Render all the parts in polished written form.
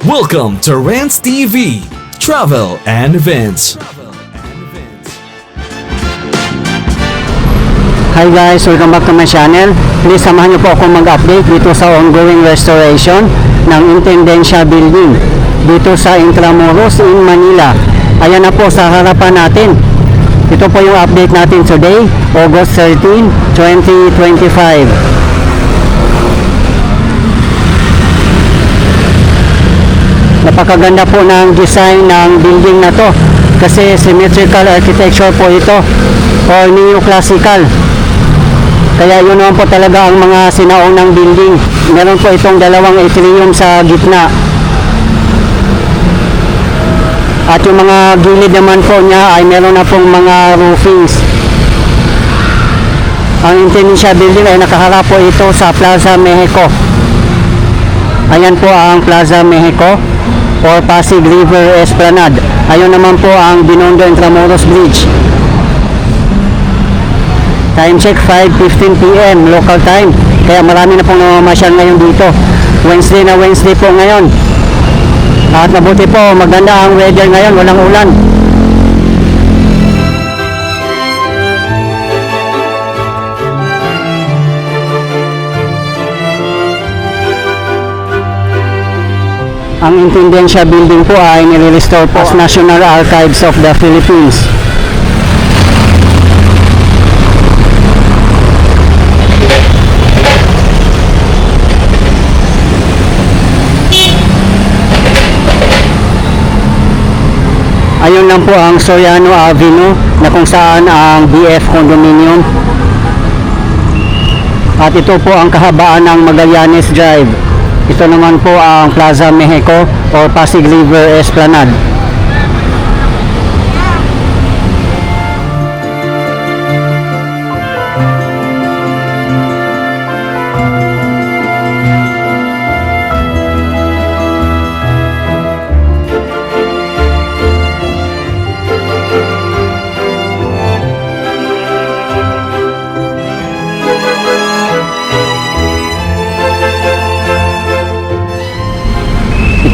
Welcome to Rants TV, Travel and Events. Hi guys, welcome back to my channel. Please samahan niyo po akong mag-update dito sa ongoing restoration ng Intendencia Building dito sa Intramuros in Manila. Ayan na po sa harapan natin. Ito po yung update natin today, August 13, 2025. Napakaganda po ng design ng building na to kasi symmetrical architecture po ito or neoclassical. Kaya yun naman po talaga ang mga sinaunang building. Meron po itong dalawang atrium sa gitna. At yung mga gilid naman po niya ay meron na pong mga roofings. Ang Intendencia Building ay nakaharap po ito sa Plaza Mexico. Ayan po ang Plaza Mexico or Pasig River Esplanade. Ayun naman po ang Binondo Intramuros Bridge. Time check 5:15 PM local time. Kaya marami na pong namamasyal ngayon dito. Wednesday na Wednesday po ngayon. At mabuti po, maganda ang weather ngayon, walang ulan. Ang Intendencia Building po ay nire-restore po sa National Archives of the Philippines. Ayun lang po ang Soriano Avenue na kung saan ang BF Condominium. At ito po ang kahabaan ng Magallanes Drive. Ito naman po ang Plaza Mexico or Pasig River Esplanade.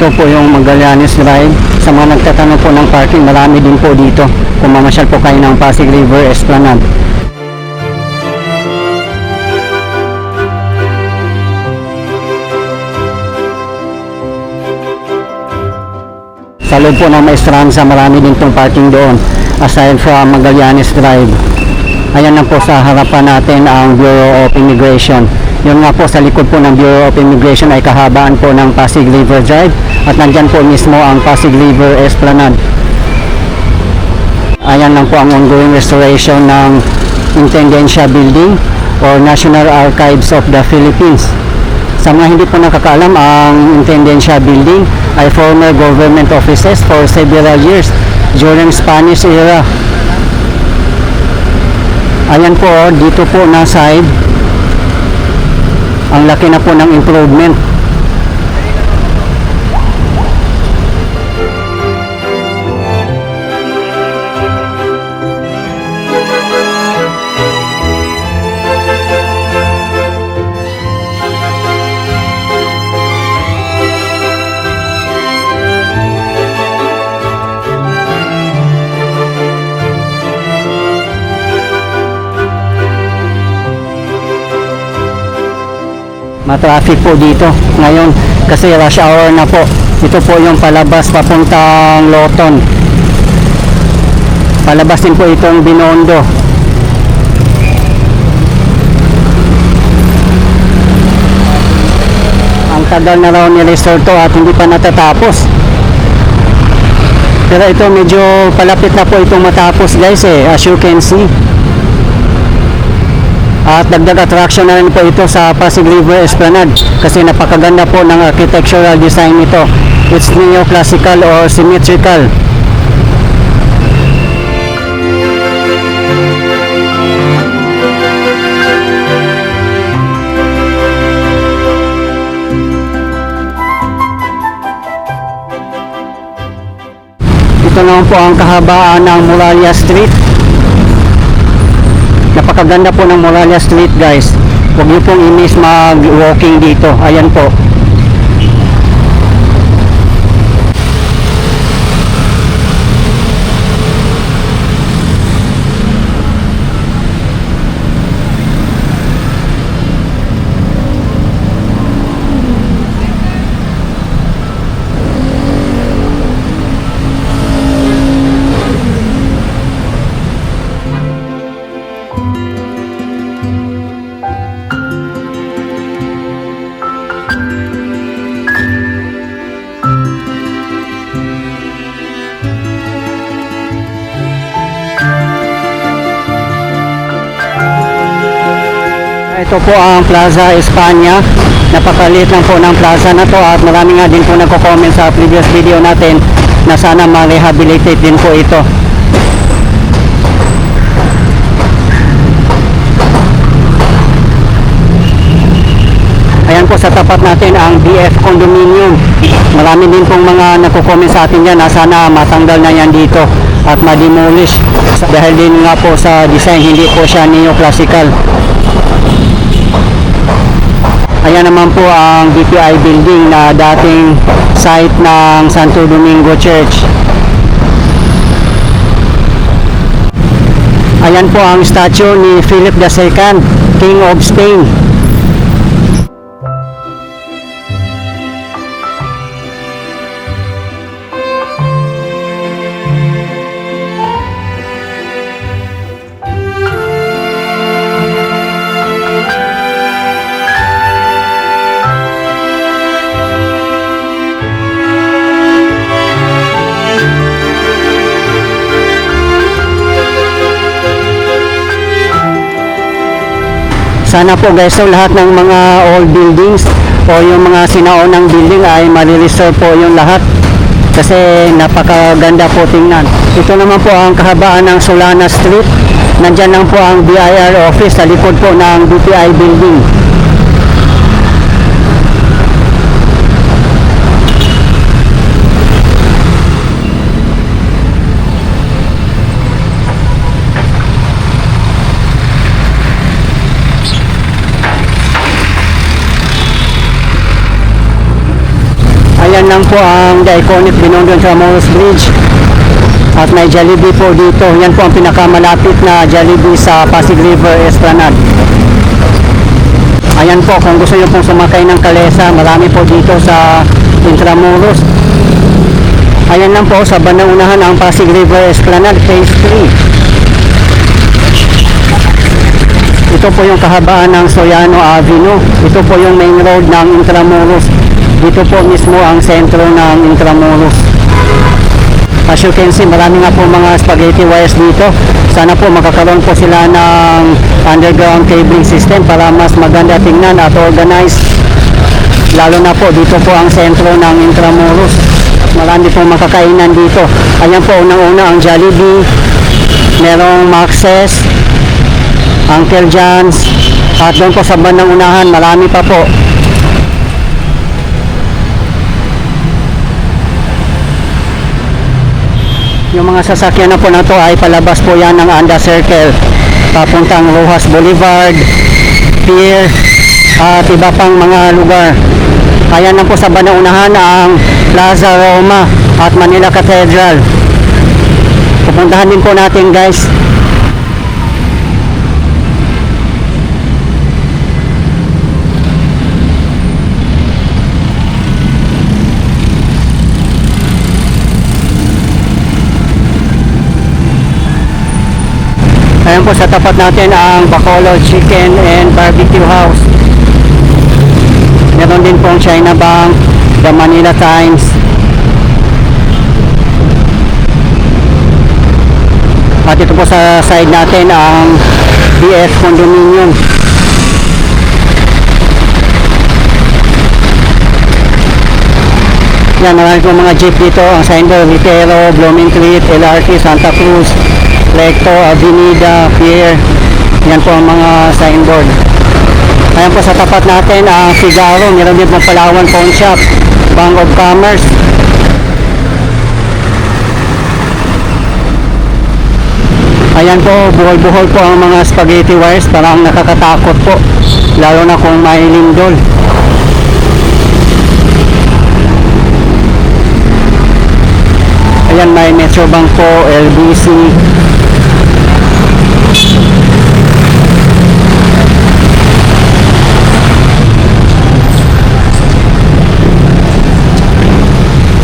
Ito po yung Magallanes Drive. Sa mga nagtatanong po ng parking, marami din po dito kung mamasyal po kayo ng Pasig River Esplanade. Sa loob po ng Maestranza, marami din pong parking doon aside from Magallanes Drive. Ayan na po sa harapan natin ang Bureau of Immigration. Yun nga po sa likod po ng Bureau of Immigration ay kahabaan po ng Pasig River Drive at nandyan po mismo ang Pasig River Esplanade. Ayan lang po ang ongoing restoration ng Intendencia Building or National Archives of the Philippines. Sa mga hindi po nakakaalam, ang Intendencia Building ay former government offices for several years during Spanish era. Ayan po, dito po na side, ang laki na po ng improvement. Matraffic po dito ngayon kasi rush hour na po. Ito po yung palabas papuntang Loton. Palabas din po itong Binondo. Ang tagal na raw ni-restore to at hindi pa natatapos. Pero ito medyo palapit na po itong matapos guys as you can see. At dagdag attraction na rin po ito sa Pasig River Esplanade kasi napakaganda po ng architectural design nito. It's neoclassical or symmetrical. Ito naman po ang kahabaan ng Muralla Street. Napakaganda po ng Muralla Street guys. Huwag niyo pong i-miss mag-walking dito. Ayan po. Ito po ang Plaza España. Napakaliit lang po ng plaza na to at marami nga din po nagko-comment sa previous video natin na sana ma-rehabilitate din po ito. Ayan po sa tapat natin ang BF Condominium. Marami din pong mga nagko-comment sa atin yan na sana matanggal na yan dito at ma-demolish dahil din nga po sa design, hindi po siya neoclassical. Ayan naman po ang DTI building na dating site ng Santo Domingo Church. Ayan po ang statue ni Philip II, King of Spain. Sana po guys, so lahat ng mga old buildings o yung mga sinaunang building ay marireserve po yung lahat kasi napakaganda po tingnan. Ito naman po ang kahabaan ng Solana Street. Nandyan lang po ang BIR office sa likod po ng DTI building. Ayan lang po ang the iconic Binondo Intramuros Bridge at may Jollibee po dito. Yan po ang pinakamalapit na Jollibee sa Pasig River Esplanade. Ayan po, kung gusto nyo pong sumakay ng kalesa, marami po dito sa Intramuros. Ayan lang po, sa bandang unahan ang Pasig River Esplanade Phase 3. Ito po yung kahabaan ng Soriano Avenue. Ito po yung main road ng Intramuros. Dito po mismo ang sentro ng Intramuros. As you can see, marami nga po mga spaghetti wires dito. Sana po makakaroon po sila ng underground cabling system para mas maganda tingnan at organized. Lalo na po dito po ang sentro ng Intramuros. Marami po makakainan dito. Ayan po, unang-una ang Jollibee, merong Max's, Uncle John's, at doon po sa bandang unahan, marami pa po. Yung mga sasakyan na po na to ay palabas po yan ng Anda Circle papuntang Rojas Boulevard, Pier at iba pang mga lugar. Ayan na po sa bandang unahan ang Plaza Roma at Manila Cathedral. Pupuntahan din po natin guys. Ayan po sa tapat natin ang Bacolod Chicken and Barbecue House. Meron din pong China Bank, The Manila Times. At ito po sa side natin ang BF Condominium. Yan, marami po mga jeep dito. Ang signboard, Litero, Blooming Treat, LRT, Santa Cruz, Recto, Avenida, Pier. Yan po ang mga signboard. Ayan po sa tapat natin ang Figaro. Meron din pong Palawan Pawn Shop, Bank of Commerce. Ayan po, buhol-buhol po ang mga spaghetti wires. Parang nakakatakot po, lalo na kung may lindol. Ayan, may Metrobank po, LBC.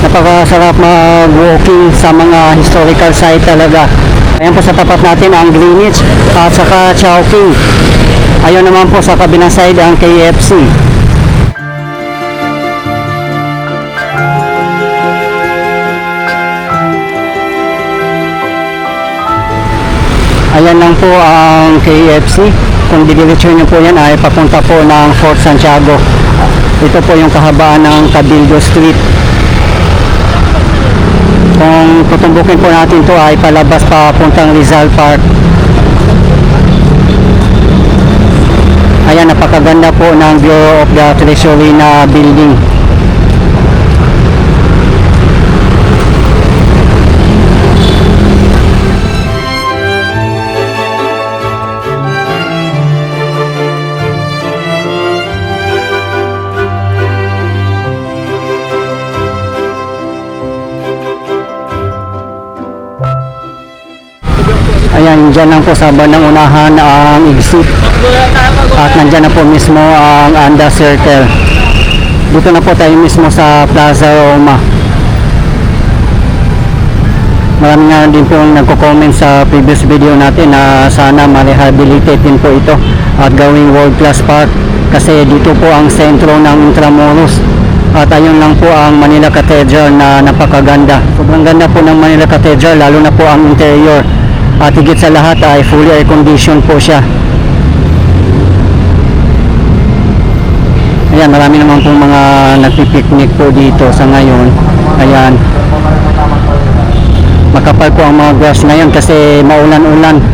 Napakasarap mag-walking sa mga historical site talaga. Ayan po sa tapat natin ang Greenwich at saka Chowking. Ayun naman po sa kabilang side ang KFC. Ayan lang po ang KFC. Kung didiretso nyo po yan ay papunta po ng Fort Santiago. Ito po yung kahabaan ng Cabildo Street. Kung tutumbukin po natin to ay palabas papuntang Rizal Park. Ayan, napakaganda po ng Bureau of the Treasury na building. Ayan, dyan lang po sa bandang unahan ang exit. At nandyan na po mismo ang Anda Circle. Dito na po tayo mismo sa Plaza Roma. Marami nga din po nagko-comment sa previous video natin na sana ma-rehabilitate din po ito at gawing world class park. Kasi dito po ang sentro ng Intramuros. At ayun lang po ang Manila Cathedral na napakaganda. Sobrang ganda po ng Manila Cathedral, lalo na po ang interior. At higit sa lahat ay fully air conditioned po siya. Ayan, marami naman pong mga nagpipiknik po dito sa ngayon. Ayan, makapal po ang mga grass ngayon kasi maulan-ulan.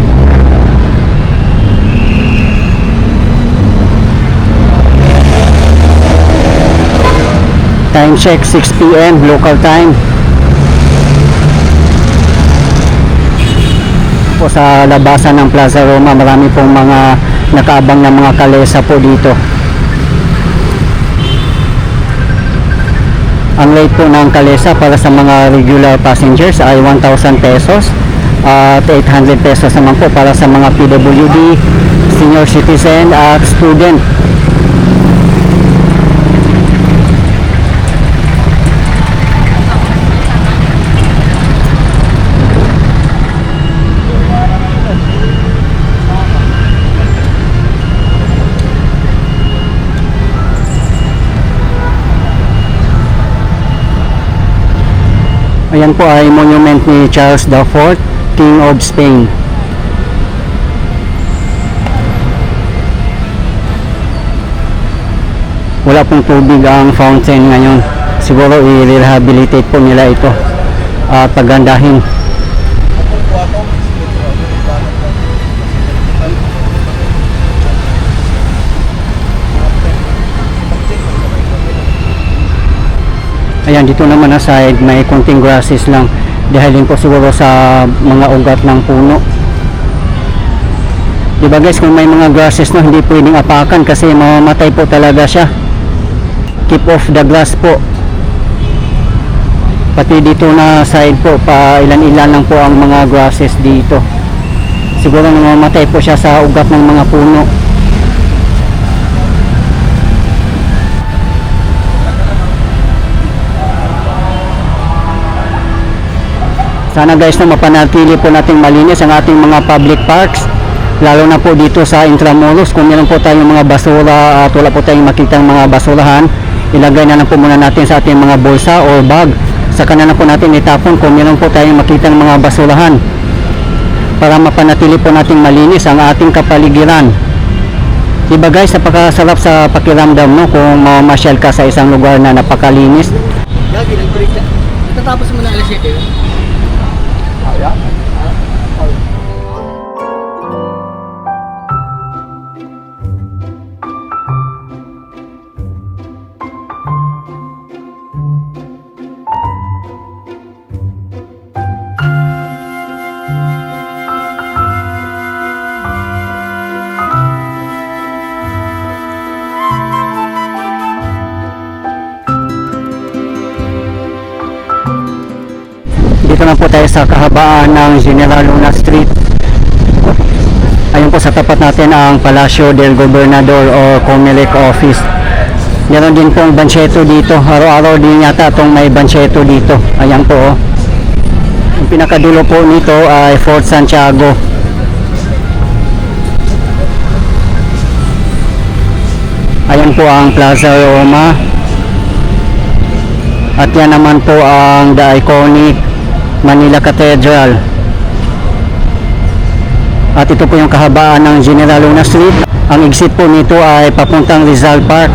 Time check 6 PM local time. Po sa labasan ng Plaza Roma, marami pong mga nakaabang na mga kalesa po dito. Ang rate po ng kalesa para sa mga regular passengers ay 1,000 pesos at 800 pesos naman po para sa mga PWD, senior citizen at student. Ayan po ay monument ni Charles IV, King of Spain. Wala pong tubig ang fountain ngayon. Siguro i-rehabilitate po nila ito at pagandahin. Ayan, dito naman na side may konting grasses lang dahil din po siguro sa mga ugat ng puno. Diba guys, kung may mga grasses no, hindi pwedeng apakan kasi mamamatay po talaga siya. Keep off the grass po. Pati dito na side po, pa ilan-ilan lang po ang mga grasses dito. Siguro mamamatay po siya sa ugat ng mga puno. Sana guys na mapanatili po nating malinis ang ating mga public parks, lalo na po dito sa Intramuros. Kung meron po tayong mga basura at wala po tayong makitang mga basurahan, ilagay na lang po muna natin sa ating mga bulsa or bag. Saka na po natin itapon kung meron po tayong makitang mga basurahan para mapanatili po nating malinis ang ating kapaligiran. Diba guys, napakasarap sa pakiramdam no, kung mamasyal ka sa isang lugar na napakalinis. Lagi nag-break na. Natatapos mo na alas 7. Dito na po tayo sa kahabaan ng General Luna Street. Ayun po sa tapat natin ang Palacio del Gobernador o Comelec Office. Meron din pong banseto dito. Araw-araw din yata itong may banseto dito. Ayan po oh. Yung pinakadulo po nito ay Fort Santiago. Ayan po ang Plaza Roma. At yan naman po ang the iconic Manila Cathedral. At ito po yung kahabaan ng General Luna Street. Ang exit po nito ay papuntang Rizal Park.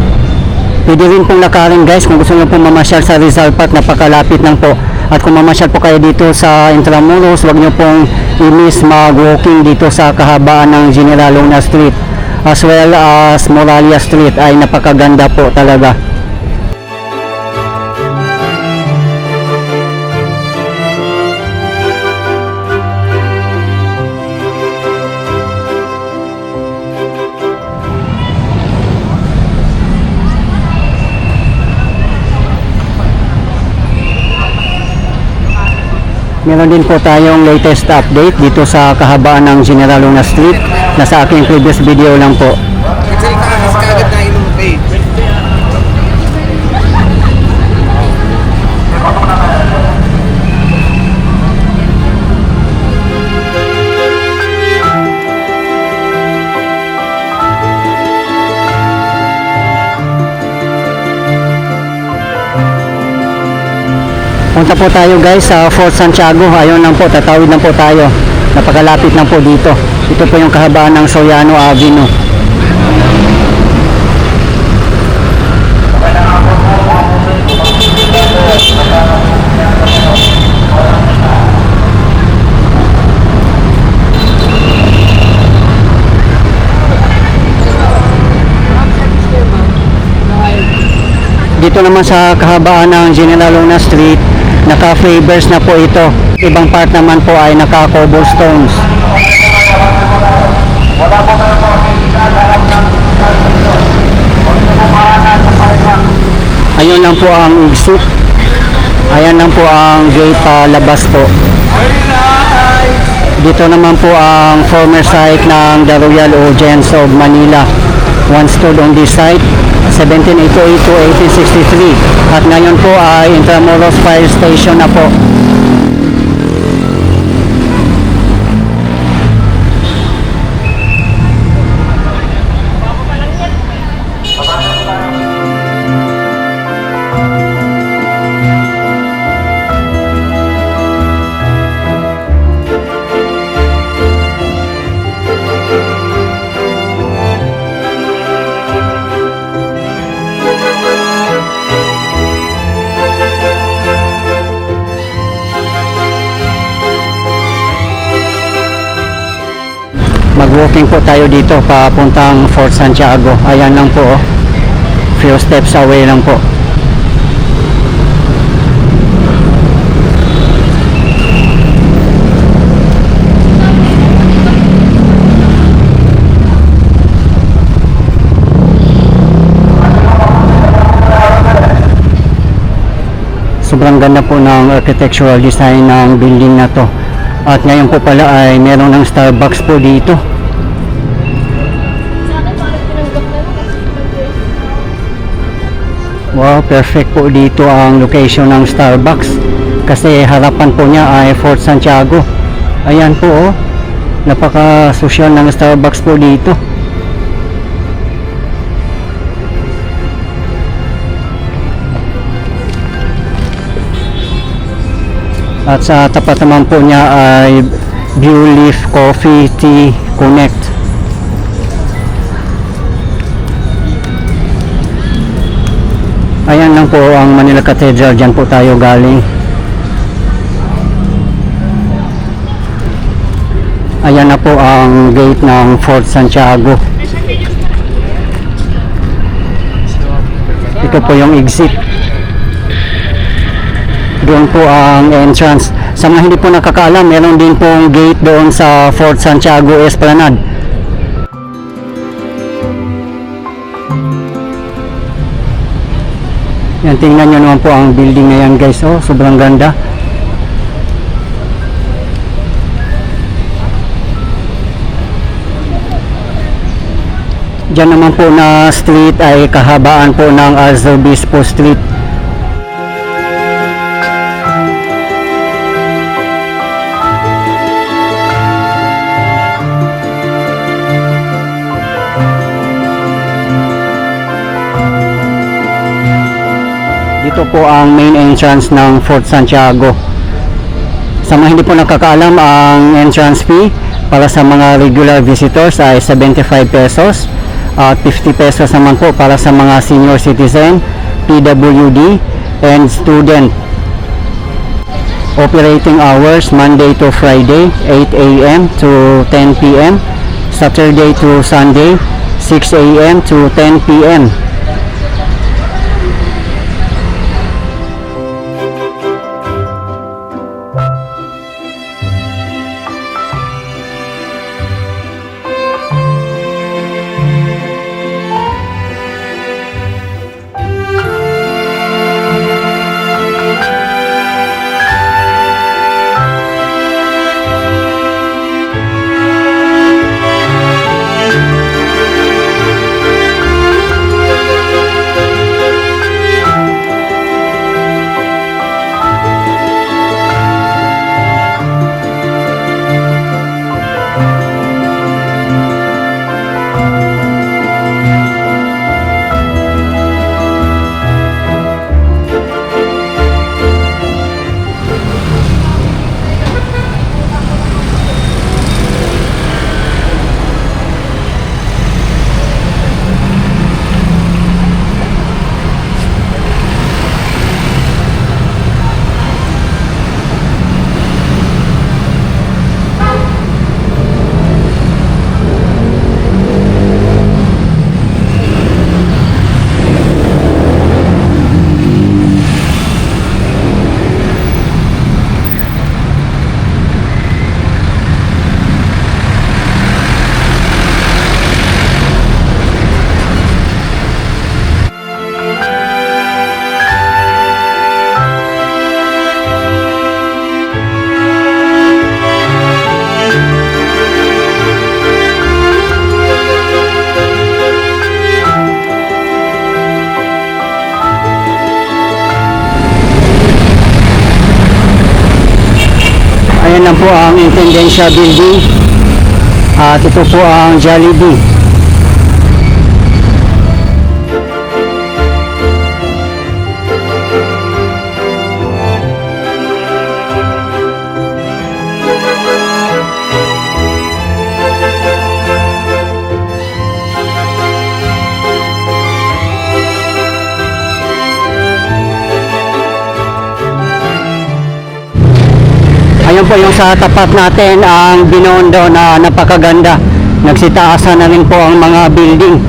Pwede rin pong lakarin guys kung gusto nyo pong mamasyal sa Rizal Park, napakalapit lang po. At kung mamasyal po kayo dito sa Intramuros, huwag nyo pong i-miss mag-walking dito sa kahabaan ng General Luna Street as well as Moralia Street, ay napakaganda po talaga. Meron din po tayong latest update dito sa kahabaan ng General Luna Street na sa aking previous video lang po. Kasi kagad na inom page. Punta po tayo guys sa Fort Santiago. Ayun lang po, tatawid lang po tayo. Napakalapit lang po dito. Ito po yung kahabaan ng Soriano Avenue. Dito naman sa kahabaan ng General Luna Street, naka-flavors na po ito. Ibang part naman po ay naka-cobblestones. Ayun lang po ang exit. Ayan lang po ang gate labas po. Dito naman po ang former site ng the Royal Audience of Manila. Once stood on this site, 1788 to 1863. At ngayon po ay Intramuros Fire Station na po. Mag-walking po tayo dito papuntang Fort Santiago. Ayan lang po, oh. Few steps away lang po. Sobrang ganda po ng architectural design ng building na to. At ngayon po pala ay meron ng Starbucks po dito. Wow, perfect po dito ang location ng Starbucks. Kasi harapan po niya ay Fort Santiago. Ayan po, oh. Napaka-social ng Starbucks po dito. At sa tapat naman po niya ay View Leaf Coffee Tea Connect. Ayan lang po ang Manila Cathedral. Diyan po tayo galing. Ayan na po ang gate ng Fort Santiago. Ito po yung exit. Doon po ang entrance. Sa mga hindi po nakakaalam, meron din pong gate doon sa Fort Santiago Esplanade. Yan, tingnan nyo naman po ang building na yan guys. Oh, sobrang ganda. Diyan naman po na street ay kahabaan po ng Arzobispo Street. Dito po ang main entrance ng Fort Santiago. Sa mga hindi po nakakaalam, ang entrance fee Para sa mga regular visitors ay 75 pesos. At 50 pesos naman po para sa mga senior citizen, PWD, and student. Operating hours Monday to Friday 8 a.m. to 10 p.m. Saturday to Sunday 6 a.m. to 10 p.m. Ayan lang po ang Intendencia Building at ito po ang Jollibee. Ayun po yung sa tapat natin ang Binondo na napakaganda. Nagsitaasan na rin po ang mga building.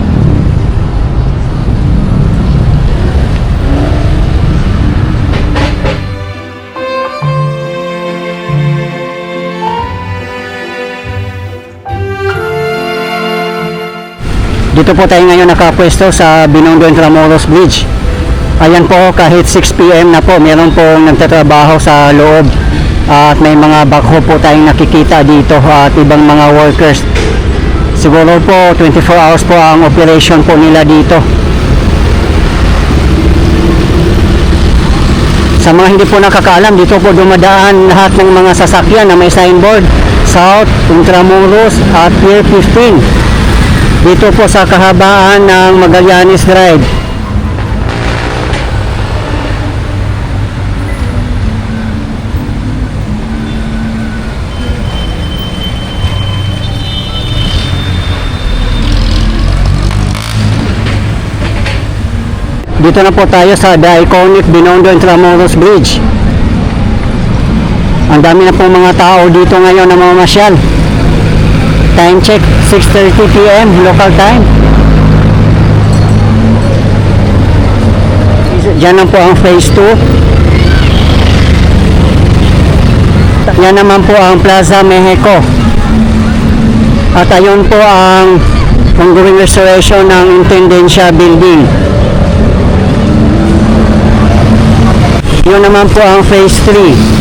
Dito po tayo ngayon nakapwesto sa Binondo Intramuros Bridge. Ayan po, kahit 6 p.m. na po, meron pong nagtatrabaho sa loob. At may mga backhoe po tayong nakikita dito at ibang mga workers. Siguro po 24 hours po ang operation po nila dito. Sa mga hindi po nakakaalam, dito po dumadaan lahat ng mga sasakyan na may signboard South Intramuros at Pier 15. Dito po sa kahabaan ng Magallanes Drive. Dito na po tayo sa the iconic Binondo Intramuros Bridge. Ang dami na po mga tao dito ngayon na mamasyal. Time check 6:30 p.m. local time. Diyan na po ang phase 2. Yan naman po ang Plaza Mexico. At ayun po ang ongoing restoration ng Intendencia Building. Yun naman po ang phase 3.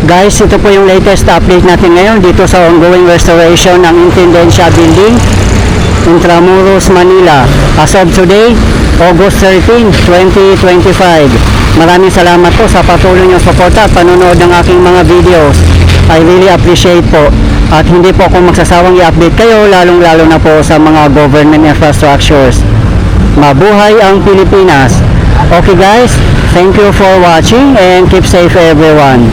Guys, ito po yung latest update natin ngayon dito sa ongoing restoration ng Intendencia Building, Intramuros, Manila. As of today, August 13, 2025. Maraming salamat po sa patuloy niyong suporta at panonood ng aking mga videos. I really appreciate po. At hindi po ako magsasawang i-update kayo, lalong-lalo na po sa mga government infrastructures. Mabuhay ang Pilipinas! Okay guys, thank you for watching and keep safe everyone.